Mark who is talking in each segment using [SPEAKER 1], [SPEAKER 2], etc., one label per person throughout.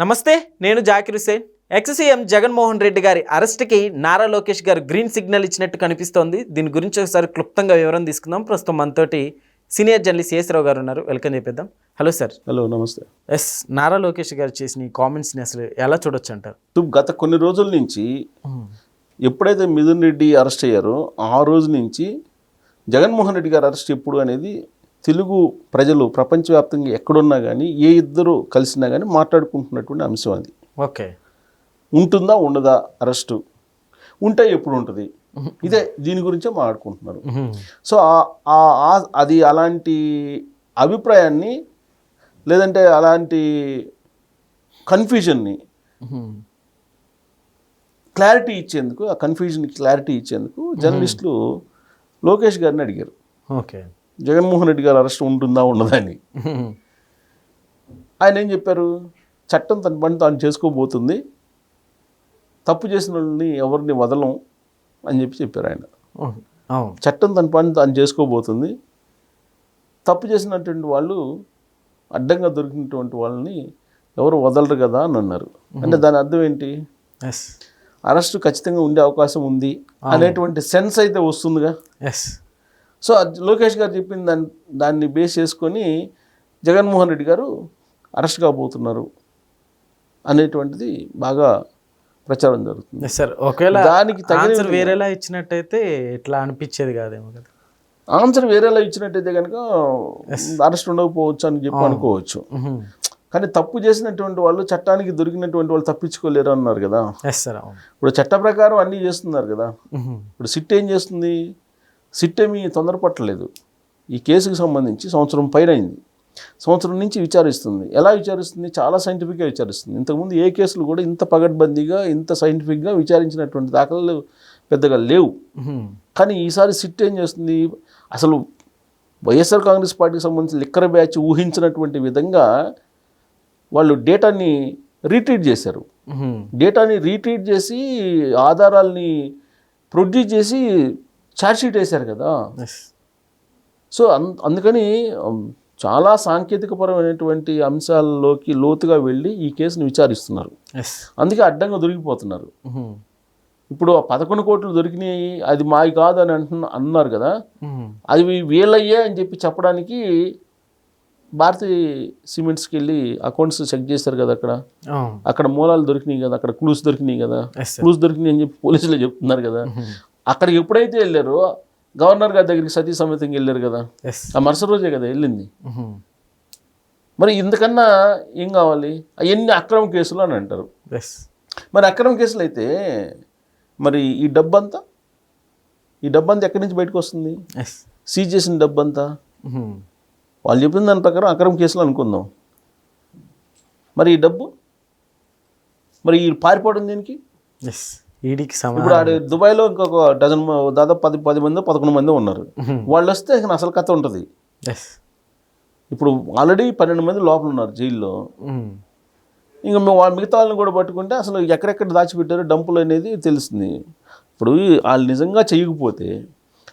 [SPEAKER 1] నమస్తే, నేను జాకిర్ హుసేన్. ఎక్స్-సీఎం జగన్మోహన్ రెడ్డి గారి అరెస్ట్కి నారా లోకేష్ గారు గ్రీన్ సిగ్నల్ ఇచ్చినట్టు కనిపిస్తోంది. దీని గురించి ఒకసారి క్లుప్తంగా వివరం తీసుకుందాం. ప్రస్తుతం మనతోటి సీనియర్ జర్నలిస్ట్ ఏసరావు గారు ఉన్నారు. వెల్కమ్ చెప్పేద్దాం. Hello sir.
[SPEAKER 2] హలో, నమస్తే.
[SPEAKER 1] నారా లోకేష్ గారు చేసిన ఈ కామెంట్స్ని అసలు ఎలా చూడొచ్చు అంటారు?
[SPEAKER 2] గత కొన్ని రోజుల నుంచి ఎప్పుడైతే మిథున్ రెడ్డి అరెస్ట్ అయ్యారో ఆ రోజు నుంచి జగన్మోహన్ రెడ్డి గారు అరెస్ట్ ఎప్పుడు అనేది తెలుగు ప్రజలు ప్రపంచవ్యాప్తంగా ఎక్కడున్నా కానీ ఏ ఇద్దరు కలిసినా కానీ మాట్లాడుకుంటున్నటువంటి అంశం అది.
[SPEAKER 1] ఓకే,
[SPEAKER 2] ఉంటుందా ఉండదా అరెస్టు, ఉంటే ఎప్పుడు ఉంటుంది, ఇదే దీని గురించే మాట్లాడుకుంటున్నారు. సో అది అలాంటి అభిప్రాయాన్ని లేదంటే అలాంటి కన్ఫ్యూజన్ని క్లారిటీ ఇచ్చేందుకు, ఆ కన్ఫ్యూజన్కి క్లారిటీ ఇచ్చేందుకు జర్నలిస్టులు లోకేష్ గారిని అడిగారు.
[SPEAKER 1] ఓకే,
[SPEAKER 2] జగన్మోహన్ రెడ్డి గారు అరెస్ట్ ఉంటుందా ఉండదా అని. ఆయన ఏం చెప్పారు? చట్టం తన పని తాను చేసుకోబోతుంది, తప్పు చేసిన వాళ్ళని ఎవరిని వదలం అని చెప్పారు ఆయన. చట్టం తన పని తాను చేసుకోబోతుంది, తప్పు చేసినటువంటి వాళ్ళు అడ్డంగా దొరికినటువంటి వాళ్ళని ఎవరు వదలరు కదా అని అన్నారు. అంటే దాని అర్థం ఏంటి? అరెస్టు ఖచ్చితంగా ఉండే అవకాశం ఉంది అనేటువంటి సెన్స్ అయితే వస్తుందిగా. సో లోకేష్ గారు చెప్పిన దాన్ని బేస్ చేసుకొని జగన్మోహన్ రెడ్డి గారు అరెస్ట్ కాబోతున్నారు అనేటువంటిది బాగా ప్రచారం జరుగుతుంది.
[SPEAKER 1] సార్, ఒకవేళ దానికి ఆన్సర్ వేరేలా ఇచ్చినట్టయితే ఎట్లా అనిపించేది కాదేమో కదా.
[SPEAKER 2] ఆన్సర్ వేరేలా ఇచ్చినట్టయితే కనుక అరెస్ట్ ఉండకపోవచ్చు అని చెప్పి అనుకోవచ్చు. కానీ తప్పు చేసినటువంటి వాళ్ళు, చట్టానికి దొరికినటువంటి వాళ్ళు తప్పించుకోలేరు అన్నారు కదా. ఇప్పుడు చట్ట ప్రకారం అన్నీ చేస్తున్నారు కదా. ఇప్పుడు సిట్ ఏం చేస్తుంది? సిట్ ఏమీ తొందరపట్టలేదు. ఈ కేసుకు సంబంధించి సంవత్సరం పైన అయింది. సంవత్సరం నుంచి విచారిస్తుంది. ఎలా విచారిస్తుంది? చాలా సైంటిఫిక్గా విచారిస్తుంది. ఇంతకుముందు ఏ కేసులు కూడా ఇంత పగడ్బందీగా, ఇంత సైంటిఫిక్గా విచారించినటువంటి దాఖలు పెద్దగా లేవు. కానీ ఈసారి సిట్ ఏం చేస్తుంది? అసలు వైఎస్ఆర్ కాంగ్రెస్ పార్టీకి సంబంధించి లిక్కర్ బ్యాచ్ ఊహించినటువంటి విధంగా వాళ్ళు డేటాని రీట్రీట్ చేశారు. డేటాని రీట్రీట్ చేసి ఆధారాల్ని ప్రొడ్యూస్ చేసి ఛార్జ్షీట్ వేశారు కదా. సో అందుకని చాలా సాంకేతికపరమైనటువంటి అంశాల్లోకి లోతుగా వెళ్ళి ఈ కేసును విచారిస్తున్నారు. అందుకే అడ్డంగా దొరికిపోతున్నారు. ఇప్పుడు 11 కోట్లు దొరికినాయి, అది మావి కాదు అని అన్నారు కదా. అది వీళ్ళయ్యే అని చెప్పి చెప్పడానికి భారతీ సిమెంట్స్కి వెళ్ళి అకౌంట్స్ చెక్ చేశారు కదా. అక్కడ మూలాలు దొరికినాయి కదా, అక్కడ క్లూస్ దొరికినాయి కదా. క్లూస్ దొరికినాయి అని చెప్పి పోలీసులు చెప్తున్నారు కదా. అక్కడికి ఎప్పుడైతే వెళ్ళారో గవర్నర్ గారి దగ్గరికి సతీ సమేతంగా వెళ్ళారు కదా. ఆ మరుసటి రోజే కదా వెళ్ళింది. మరి ఇంతకన్నా ఏం కావాలి? అవన్నీ అక్రమ కేసులు అని అంటారు. మరి అక్రమ కేసులు అయితే మరి ఈ డబ్బంతా ఎక్కడి నుంచి బయటకు వస్తుంది? సీజ్ చేసిన డబ్బంతా వాళ్ళు చెప్పిన దాని ప్రకారం అక్రమ కేసులు అనుకుందాం. మరి ఈ డబ్బు, మరి ఈ పారిపోవడం దీనికి? ఇప్పుడు ఆడ దుబాయ్లో ఇంకొక డజన్, దాదాపు 10 మంది 11 మంది ఉన్నారు. వాళ్ళు వస్తే అసలు కథ ఉంటుంది. ఇప్పుడు ఆల్రెడీ 12 మంది లోపల ఉన్నారు జైల్లో. ఇంకా మిగతా వాళ్ళని కూడా పట్టుకుంటే అసలు ఎక్కడెక్కడ దాచిపెట్టారో డంపులు అనేది తెలుస్తుంది. ఇప్పుడు వాళ్ళు నిజంగా చేయకపోతే,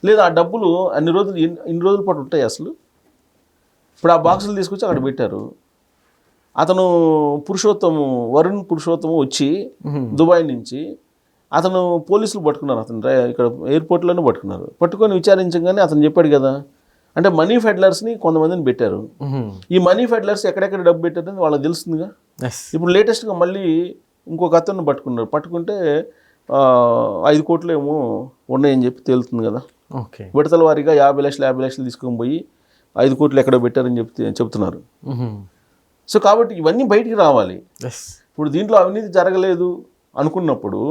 [SPEAKER 2] లేదా ఆ డబ్బులు ఇన్ని రోజుల పాటు ఉంటాయి అసలు. ఇప్పుడు ఆ బాక్సులు తీసుకొచ్చి అక్కడ పెట్టారు. అతను వరుణ్ పురుషోత్తము వచ్చి దుబాయ్ నుంచి అతను పోలీసులు పట్టుకున్నారు. అతను ఇక్కడ ఎయిర్పోర్ట్లోనే పట్టుకొని విచారించగానే అతను చెప్పాడు కదా. అంటే మనీ ఫెడ్లర్స్ని కొంతమందిని పెట్టారు. ఈ మనీ ఫెడ్లర్స్ ఎక్కడెక్కడ డబ్బు పెట్టారని వాళ్ళకి తెలుస్తుందిగా. ఇప్పుడు లేటెస్ట్గా మళ్ళీ ఇంకొక అతను పట్టుకుంటే 5 కోట్లు ఏమో ఉన్నాయని చెప్పి తేలుతుంది కదా. విడతల వారీగా 50 లక్షలు తీసుకొని పోయి 5 కోట్లు ఎక్కడో పెట్టారని చెప్తున్నారు. సో కాబట్టి ఇవన్నీ బయటికి రావాలి. ఇప్పుడు దీంట్లో అవినీతి జరగలేదు అనుకున్నప్పుడు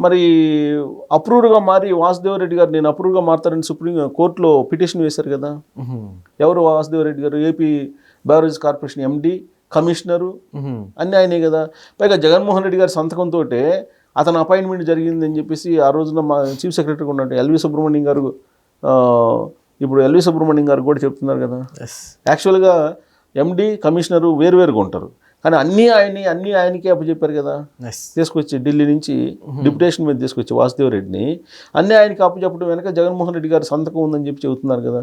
[SPEAKER 2] మరి అప్రూవ్గా మారి వాసుదేవరెడ్డి గారు నేను అప్రూవ్గా మారుతారని సుప్రీం కోర్టులో పిటిషన్ వేశారు కదా. ఎవరు వాసుదేవరెడ్డి గారు? AP beverage corporation MD, commissioner అన్నీ ఆయనే కదా. పైగా జగన్మోహన్ రెడ్డి గారి సంతకంతో అతను అపాయింట్మెంట్ జరిగిందని చెప్పేసి ఆ రోజున మా చీఫ్ సెక్రటరీగా ఉన్నట్టు ఎల్వి సుబ్రహ్మణ్యం గారు, ఇప్పుడు ఎల్వి సుబ్రహ్మణ్యం గారు కూడా చెప్తున్నారు కదా. యాక్చువల్గా ఎండి, కమిషనరు వేరువేరుగా ఉంటారు, కానీ అన్నీ ఆయనకే అప్పచెప్పారు కదా. తీసుకొచ్చి ఢిల్లీ నుంచి డిప్యుటేషన్ మీద తీసుకొచ్చి వాసుదేవరెడ్డిని అన్నీ ఆయనకి అప్పచెప్పడం వెనక జగన్మోహన్ రెడ్డి గారి సంతకం ఉందని చెప్పి చెబుతున్నారు కదా.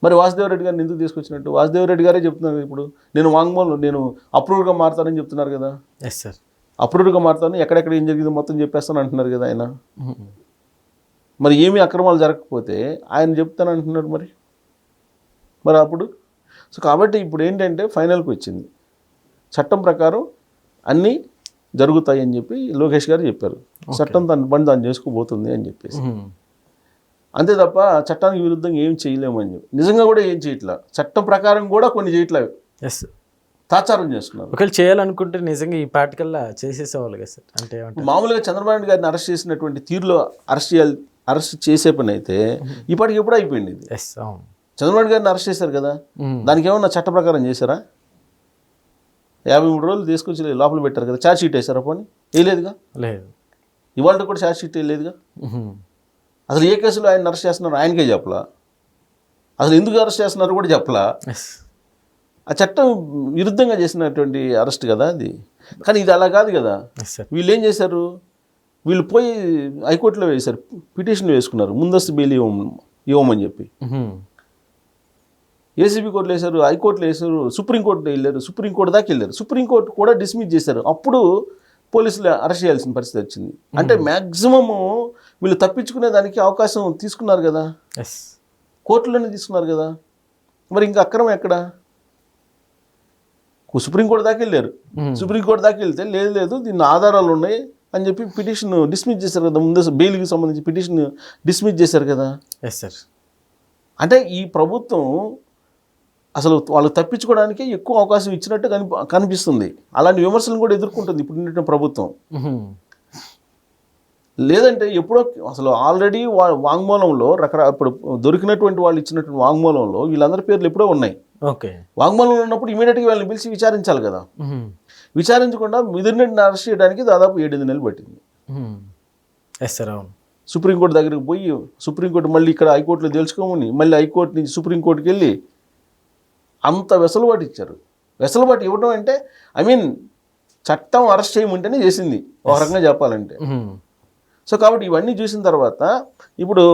[SPEAKER 2] మరి వాసుదేవరెడ్డి గారిని ఎందుకు తీసుకొచ్చినట్టు? వాసుదేవరెడ్డి గారే చెప్తున్నారు ఇప్పుడు, నేను అప్రూవర్గా మారుతానని చెప్తున్నారు కదా.
[SPEAKER 1] ఎస్ సార్,
[SPEAKER 2] అప్రూవర్గా మారుతాను, ఎక్కడెక్కడ ఏం జరిగిందో మొత్తం చెప్పేస్తాను అంటున్నారు కదా ఆయన. మరి ఏమీ అక్రమాలు జరగకపోతే ఆయన చెప్తాను అంటున్నాడు మరి అప్పుడు. సో కాబట్టి ఇప్పుడు ఏంటంటే ఫైనల్కి వచ్చింది, చట్టం ప్రకారం అన్నీ జరుగుతాయి అని చెప్పి లోకేష్ గారు చెప్పారు. చట్టం తన పని దాన్ని చేసుకోబోతుంది అని చెప్పేసి, అంతే తప్ప చట్టానికి విరుద్ధంగా ఏం చేయలేమని చెప్పి. నిజంగా కూడా ఏం చేయట్లా, చట్టం ప్రకారం కూడా కొన్ని చేయట్లేదు,
[SPEAKER 1] ఎస్
[SPEAKER 2] తాచారం చేస్తున్నారు.
[SPEAKER 1] ఒకవేళ చేయాలనుకుంటే నిజంగా ఈ పార్టికల్లా చేసేసేవాళ్ళు కదా సార్. అంటే
[SPEAKER 2] మామూలుగా చంద్రబాబు నాయుడు గారిని అరెస్ట్ చేసినటువంటి తీరులో అరెస్ట్ చేసే పని అయితే ఇప్పటికి ఎప్పుడు అయిపోయింది ఇది.
[SPEAKER 1] ఎస్ అవును,
[SPEAKER 2] చంద్రబాబు నాయుడు గారిని అరెస్ట్ చేశారు కదా, దానికి ఏమన్నా చట్ట ప్రకారం చేశారా? 53 రోజులు తీసుకొచ్చి లోపల పెట్టారు కదా, ఛార్జ్ షీట్ వేసారా? పోనీ వేయలేదుగా.
[SPEAKER 1] లేదు,
[SPEAKER 2] ఇవాళ కూడా ఛార్జ్ షీట్ వేయలేదుగా. అసలు ఏ కేసులో ఆయన అరెస్ట్ చేస్తున్నారు ఆయనకే చెప్పలా, అసలు ఎందుకు అరెస్ట్ చేస్తున్నారు కూడా చెప్పలా. ఆ చట్టం విరుద్ధంగా చేసినటువంటి అరెస్ట్ కదా అది. కానీ ఇది అలా కాదు కదా. వీళ్ళు ఏం చేశారు, వీళ్ళు పోయి హైకోర్టులో వేశారు, పిటిషన్ వేసుకున్నారు ముందస్తు బెయిల్ ఇవ్వమని చెప్పి. ఏసీబీ కోర్టులో వేశారు, హైకోర్టులో వేశారు, సుప్రీంకోర్టులో వెళ్ళారు, సుప్రీంకోర్టు దాకా వెళ్ళారు. సుప్రీంకోర్టు కూడా డిస్మిస్ చేశారు. అప్పుడు పోలీసులు అరెస్ట్ చేయాల్సిన పరిస్థితి వచ్చింది. అంటే మ్యాక్సిమము వీళ్ళు తప్పించుకునే దానికి అవకాశం తీసుకున్నారు కదా, కోర్టులోనే తీసుకున్నారు కదా. మరి ఇంకా అక్రమం ఎక్కడ? సుప్రీంకోర్టు దాకా వెళ్ళారు, సుప్రీంకోర్టు దాకా వెళ్తే లేదు దీన్ని ఆధారాలు ఉన్నాయి అని చెప్పి పిటిషన్ డిస్మిస్ చేశారు కదా. ముందు బెయిల్కి సంబంధించి పిటిషన్ డిస్మిస్ చేశారు కదా.
[SPEAKER 1] Yes sir.
[SPEAKER 2] అంటే ఈ ప్రభుత్వం అసలు వాళ్ళు తప్పించుకోవడానికి ఎక్కువ అవకాశం ఇచ్చినట్టు కనిపిస్తుంది. అలాంటి విమర్శలను కూడా ఎదుర్కొంటుంది ఇప్పుడు ప్రభుత్వం. లేదంటే ఎప్పుడో అసలు ఆల్రెడీ వాంగ్మూలంలో ఇప్పుడు దొరికినటువంటి వాళ్ళు ఇచ్చినటువంటి వాంగ్మూలంలో వీళ్ళందరి పేర్లు ఎప్పుడో ఉన్నాయి.
[SPEAKER 1] ఓకే,
[SPEAKER 2] వాంగ్మూలంలో ఉన్నప్పుడు ఇమీడియట్గా వాళ్ళని పిలిచి విచారించాలి కదా. విచారించకుండా మిదిరినట్టుని అరెస్ట్ చేయడానికి దాదాపు 7 నెలలు పట్టింది.
[SPEAKER 1] ఎస్ సార్ అవును.
[SPEAKER 2] సుప్రీంకోర్టు దగ్గరికి పోయి సుప్రీంకోర్టు మళ్ళీ ఇక్కడ హైకోర్టులో తెలుసుకోమని మళ్ళీ హైకోర్టు నుంచి సుప్రీంకోర్టుకి వెళ్ళి అంత వెసులుబాటు ఇచ్చారు. వెసులుబాటు ఇవ్వడం అంటే చట్టం అరెస్ట్ చేయమంటేనే చేసింది ఒక రకంగా చెప్పాలంటే. సో కాబట్టి ఇవన్నీ చూసిన తర్వాత ఇప్పుడు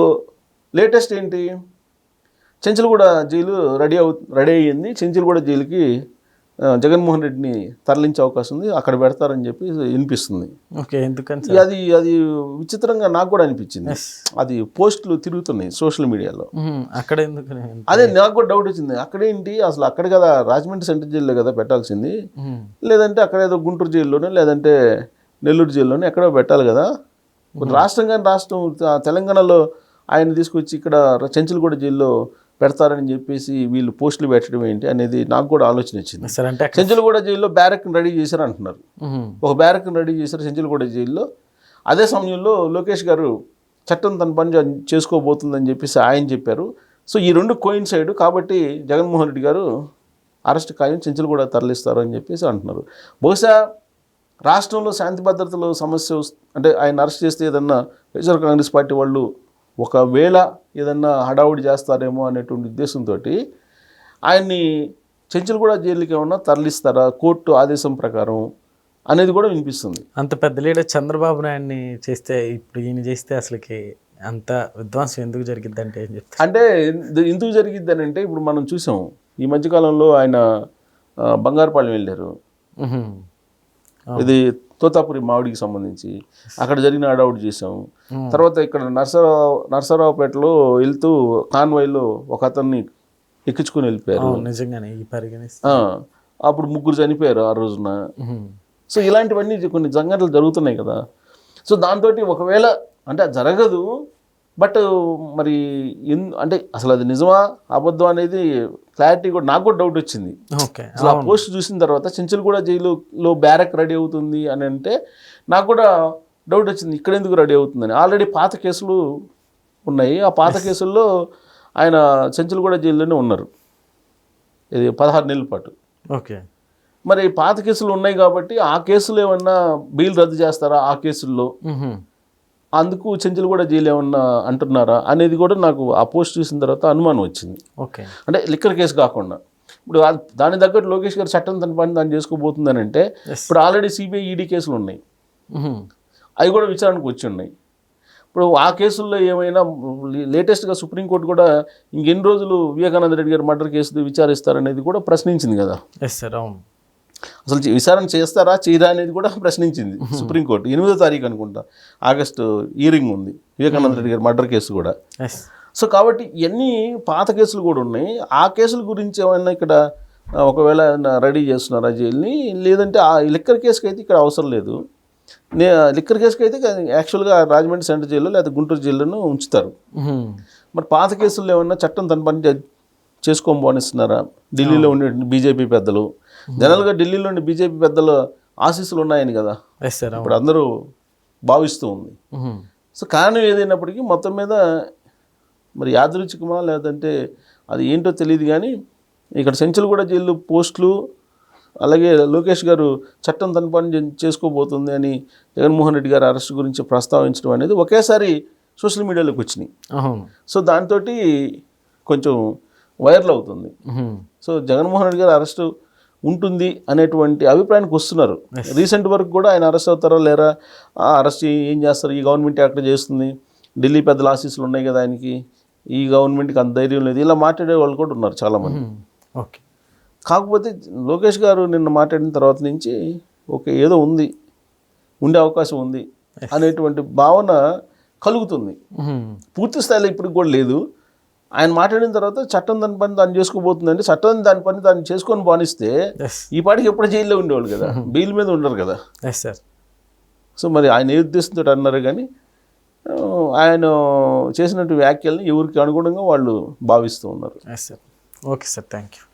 [SPEAKER 2] లేటెస్ట్ ఏంటి, చెంచల్గూడ జైలు రెడీ అయ్యింది. చెంచల్గూడ జైలుకి జగన్మోహన్ రెడ్డిని తరలించే అవకాశం ఉంది, అక్కడ పెడతారని చెప్పి వినిపిస్తుంది.
[SPEAKER 1] ఓకే, ఎందుకంటే
[SPEAKER 2] అది విచిత్రంగా నాకు కూడా అనిపించింది. అది పోస్టులు తిరుగుతున్నాయి సోషల్ మీడియాలో.
[SPEAKER 1] అక్కడ ఎందుకు?
[SPEAKER 2] అదే నాకు కూడా డౌట్ వచ్చింది, అక్కడేంటి అసలు అక్కడ కదా రాజమండ్రి సెంట్రల్ జైల్లో కదా పెట్టాల్సింది, లేదంటే అక్కడ ఏదో గుంటూరు జైల్లోనే లేదంటే నెల్లూరు జైల్లోనే ఎక్కడో పెట్టాలి కదా. రాష్ట్రం తెలంగాణలో ఆయన తీసుకొచ్చి ఇక్కడ చెంచల్గూడ జైల్లో పెడతారని చెప్పేసి వీళ్ళు పోస్టులు పెట్టడం ఏంటి అనేది నాకు కూడా ఆలోచన వచ్చింది. చెంచల్గూడ జైల్లో బ్యారక్ని రెడీ చేశారు అంటున్నారు, ఒక బ్యారక్ని రెడీ చేశారు చెంచల్గూడ జైల్లో. అదే సమయంలో లోకేష్ గారు చట్టం తన పని చేసుకోబోతుందని చెప్పేసి ఆయన చెప్పారు. సో ఈ రెండు కోయిన్సైడ్ కాబట్టి జగన్మోహన్ రెడ్డి గారు అరెస్ట్ ఖాయం, చెంచల్గూడ తరలిస్తారు అని చెప్పేసి అంటున్నారు. బహుశా రాష్ట్రంలో శాంతి భద్రతలో సమస్య అంటే ఆయన అరెస్ట్ చేస్తే ఏదన్నా వైఎస్ఆర్ కాంగ్రెస్ పార్టీ వాళ్ళు ఒకవేళ ఏదన్నా హడావుడి చేస్తారేమో అనేటువంటి ఉద్దేశంతో ఆయన్ని చెంచల్గూడ జైలుకి ఏమన్నా తరలిస్తారా కోర్టు ఆదేశం ప్రకారం అనేది కూడా వినిపిస్తుంది.
[SPEAKER 1] అంత పెద్ద లీడర్ చంద్రబాబు నాయుడిని చేస్తే ఇప్పుడు ఈయన చేస్తే అసలుకి అంత విధ్వంసం ఎందుకు జరిగిద్ది అంటే ఏం చెప్తారు?
[SPEAKER 2] అంటే ఎందుకు జరిగిద్ది అని అంటే ఇప్పుడు మనం చూసాం ఈ మధ్యకాలంలో ఆయన బంగారుపాలెం వెళ్ళారు, ఇది తోతాపురి మామిడికి సంబంధించి అక్కడ జరిగిన హడావుడి చేసాం. తర్వాత ఇక్కడ నర్సరావుపేటలో వెళ్తూ కాన్వాయ్లో ఒక అతన్ని ఎక్కించుకొని వెళ్ళిపోయారు.
[SPEAKER 1] నిజంగానే
[SPEAKER 2] అప్పుడు 3 చనిపోయారు ఆ రోజున. సో ఇలాంటివన్నీ కొన్ని సంఘటనలు జరుగుతున్నాయి కదా. సో దాంతో ఒకవేళ అంటే జరగదు, బట్ మరి అంటే అసలు అది నిజమా అబద్ధం అనేది క్లారిటీ కూడా నాకు కూడా డౌట్ వచ్చింది. అసలు ఆ పోస్ట్ చూసిన తర్వాత చెంచల్గూడ జైలులో బ్యారక్ రెడీ అవుతుంది అని అంటే నాకు కూడా డౌట్ వచ్చింది, ఇక్కడ ఎందుకు రెడీ అవుతుందని. ఆల్రెడీ పాత కేసులు ఉన్నాయి, ఆ పాత కేసుల్లో ఆయన చెంచల్గూడ జైల్లోనే ఉన్నారు, ఇది 16 నెలల పాటు.
[SPEAKER 1] ఓకే,
[SPEAKER 2] మరి పాత కేసులు ఉన్నాయి కాబట్టి ఆ కేసులు ఏమన్నా బెయిల్ రద్దు చేస్తారా ఆ కేసుల్లో, అందుకు చెంచల్గూడ జైలు ఏమన్నా అంటున్నారా అనేది కూడా నాకు ఆ పోస్ట్ చూసిన తర్వాత అనుమానం వచ్చింది.
[SPEAKER 1] ఓకే,
[SPEAKER 2] అంటే లిక్కర్ కేసు కాకుండా ఇప్పుడు దాని తగ్గట్టు లోకేష్ గారు చట్టం తన పని దాన్ని చేసుకోబోతుందని అంటే ఇప్పుడు ఆల్రెడీ సిబిఐ ఈడీ కేసులు ఉన్నాయి, అవి కూడా విచారణకు వచ్చి ఉన్నాయి. ఇప్పుడు ఆ కేసుల్లో ఏమైనా లేటెస్ట్గా సుప్రీంకోర్టు కూడా ఇంకెన్ని రోజులు వివేకానంద రెడ్డి గారి మర్డర్ కేసు విచారిస్తారనేది కూడా ప్రశ్నించింది కదా.
[SPEAKER 1] ఎస్ సార్, అవును.
[SPEAKER 2] అసలు విచారణ చేస్తారా చేయరా అనేది కూడా ప్రశ్నించింది సుప్రీంకోర్టు. 8వ తారీఖు అనుకుంటా ఆగస్టు హియరింగ్ ఉంది వివేకానంద రెడ్డి గారి మర్డర్ కేసు కూడా.
[SPEAKER 1] ఎస్.
[SPEAKER 2] సో కాబట్టి ఇవన్నీ పాత కేసులు కూడా ఉన్నాయి. ఆ కేసుల గురించి ఏమైనా ఇక్కడ ఒకవేళ రెడీ చేస్తున్నారా జైల్ని, లేదంటే ఆ లిక్కర్ కేసుకి అయితే ఇక్కడ అవసరం లేదు. లిక్కర్ కేసుకి అయితే యాక్చువల్గా రాజమండ్రి సెంట్రల్ జైల్లో లేదా గుంటూరు జైల్లోనూ ఉంచుతారు. మరి పాత కేసుల్లో ఏమన్నా చట్టం తన పని చేసుకోని బానిస్తున్నారా? ఢిల్లీలో ఉండే బీజేపీ పెద్దలు, జనరల్గా ఢిల్లీలో ఉండే బీజేపీ పెద్దల ఆశీస్సులు ఉన్నాయని కదా ఇప్పుడు అందరూ భావిస్తూ ఉంది. సో కారణం ఏదైనప్పటికీ మొత్తం మీద మరి యాదృచ్ఛికమా లేదంటే అది ఏంటో తెలియదు, కానీ ఇక్కడ సెంచల్గూడ జైలు పోస్టులు, అలాగే లోకేష్ గారు చట్టం తన పని చేసుకోబోతుంది అని జగన్మోహన్ రెడ్డి గారి అరెస్ట్ గురించి ప్రస్తావించడం అనేది ఒకేసారి సోషల్ మీడియాలోకి వచ్చినాయి. సో దాంతో కొంచెం వైరల్ అవుతుంది. సో జగన్మోహన్ రెడ్డి గారి అరెస్టు ఉంటుంది అనేటువంటి అభిప్రాయానికి వస్తున్నారు. రీసెంట్ వరకు కూడా ఆయన అరెస్ట్ అవుతారా లేరా, అరెస్ట్ ఏం చేస్తారు, ఈ గవర్నమెంట్ ఎక్కడ చేస్తుంది, ఢిల్లీ పెద్దల ఆశీస్సులు ఉన్నాయి కదా ఆయనకి, ఈ గవర్నమెంట్కి అంత ధైర్యం లేదు, ఇలా మాట్లాడే వాళ్ళు కూడా ఉన్నారు చాలామంది.
[SPEAKER 1] ఓకే.
[SPEAKER 2] కాకపోతే లోకేష్ గారు నిన్న మాట్లాడిన తర్వాత నుంచి ఏదో ఉండే అవకాశం ఉంది అనేటువంటి భావన కలుగుతుంది. పూర్తి స్థాయిలో ఇప్పటికి కూడా లేదు. ఆయన మాట్లాడిన తర్వాత చట్టం దాని పని దాన్ని చేసుకోబోతుందంటే, చట్టం దాని పని దాన్ని చేసుకొని బానిస్తే ఈ పాటికి ఎప్పుడు జైల్లో ఉండేవాళ్ళు కదా, బెయిల్ మీద ఉండరు కదా. సో మరి ఆయన ఏ ఉద్దేశంతో అన్నారు, కానీ ఆయన చేసినట్టు వ్యాఖ్యల్ని ఎవరికి అనుగుణంగా వాళ్ళు భావిస్తూ ఉన్నారు.
[SPEAKER 1] Okay sir, thank you.